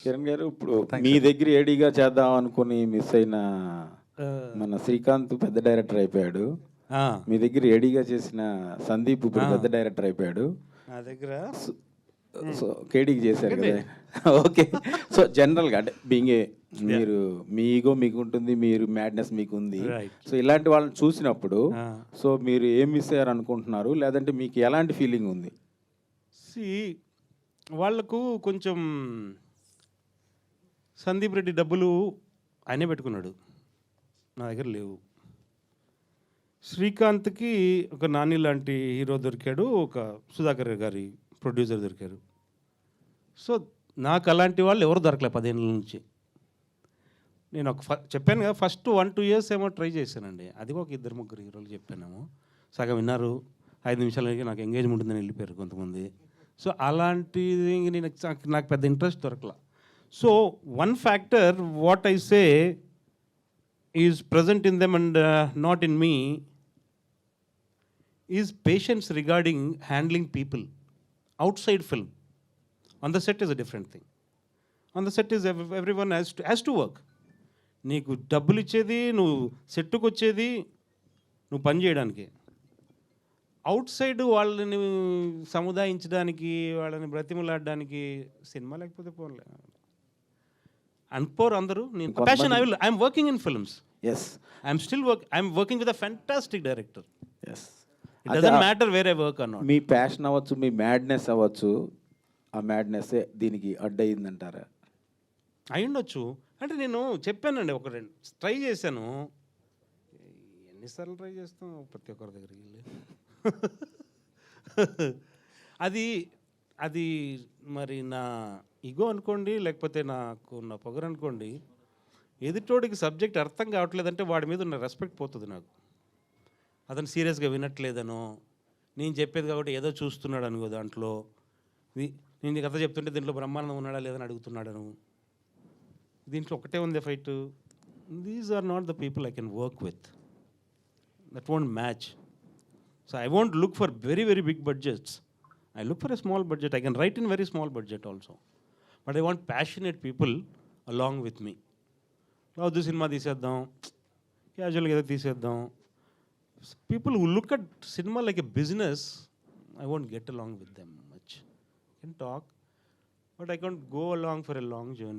కిరణ్ గారు ఇప్పుడు థాంక్స్ మీ అండి. దగ్గర ఏడీగా చేద్దాం అనుకుని మిస్ అయిన ఆహ్, మన శ్రీకాంత్ పెద్ద డైరెక్టర్ అయిపోయాడు. ఆ! మీ దగ్గర ఏడీగా చేసిన సందీప్ ఇప్పుడు ఆ! పెద్ద డైరెక్టర్ అయిపోయాడు. నా దగ్గర సో హ్మ్. సో కేడీకి చేశారు సెకండ్ కదా! ఇయర్. ఓకే. సో జనరల్‌గా అంటే బీయింగ్ ఏ యాహ్! మీరు మీ ఈగో మీకుంటుంది. మీరు మ్యాడ్‌నెస్ మీకుంది. రైట్. సో ఇలాంటి వాళ్ళని చూసినప్పుడు ఆ! సో మీరు ఏం మిస్ అయ్యారనుకుంటున్నారు? లేదంటే మీకు ఎలాంటి ఫీలింగ్ ఉంది? సీ వాళ్ళకు కొంచెం సందీప్ రెడ్డి డబ్బులు ఆయనే పెట్టుకున్నాడు. నా దగ్గర లేవు. శ్రీకాంత్‌కి ఒక నాని లాంటి హీరో దొరికాడు. ఒక సుధాకర్ గారి ప్రొడ్యూసర్ దొరికారు. సో, నాకు అలాంటి వాళ్ళు ఎవరు దొరకలే 10 ఏళ్ల నుంచి. నేను ఒక చెప్పాను కదా! ఫస్ట్ 1, 2 ఇయర్స్ ఏమో ట్రై చేశానండి. అది ఒక ఇద్దరు ముగ్గురు హీరోలు చెప్పానేమో. సగం విన్నారు. 5 నిమిషాలకి నాకు ఎంగేజ్‌మెంట్ ఉందని వెళ్ళిపోయారు కొంతమంది. సో, అలాంటిది నేను నాకు పెద్ద ఇంట్రెస్ట్ దొరకల. So, one factor what I say is present in them and not in me is patience regarding handling people outside film. On the set is a different thing. On the set is everyone has to work. నీకు డబ్బులు ఇచ్చేది నువ్వు సెట్టుకు వచ్చేది నువ్వు పని చేయడానికి. Out side వాళ్ళని సముదాయించడానికి వాళ్ళని బ్రతిమలాడడానికి సినిమా లేకపోతే పోన్లే అనుకోరు అందరూ. నేను passion I'm working in films. Yes. I'm working with a fantastic director. Yes. It doesn't matter where I work or not. Me passion అవ్వచ్చు, మీ మ్యాడ్‌నెస్ అవ్వచ్చు. ఆ మ్యాడ్‌నెస్సే దీనికి అడ్డయిందంటారా? అయ్యుండొచ్చు. అంటే నేను చెప్పానండి ఒక ట్రై చేశాను. ఎన్నిసార్లు ట్రై చేస్తాం ప్రతి ఒక్కరి దగ్గరికి వెళ్ళి. అది అది మరి నా ఇగో అనుకోండి, లేకపోతే నాకు నా పొగరు అనుకోండి. ఎదుటోడికి సబ్జెక్ట్ అర్థం కావట్లేదంటే వాడి మీద ఉన్న రెస్పెక్ట్ పోతుంది నాకు. అతను సీరియస్గా వినట్లేదనో, నేను చెప్పేది కాబట్టి ఏదో చూస్తున్నాడు అనుకో దాంట్లో. నేను కథ చెప్తుంటే దీంట్లో బ్రహ్మానందం ఉన్నాడా లేదని అడుగుతున్నాడను. దీంట్లో ఒకటే ఉంది fight. These are not the people I can work with. That won't match. So I won't look for very very big budgets. I look for a small budget. I can write in very small budget also. But I want passionate people along with me. వద్దు సినిమా తీసేద్దాం, క్యాజువల్గా ఏదో తీసేద్దాం. People who look at cinema like a business, I won't get along with them much. I can talk, but I can't go along for a long journey.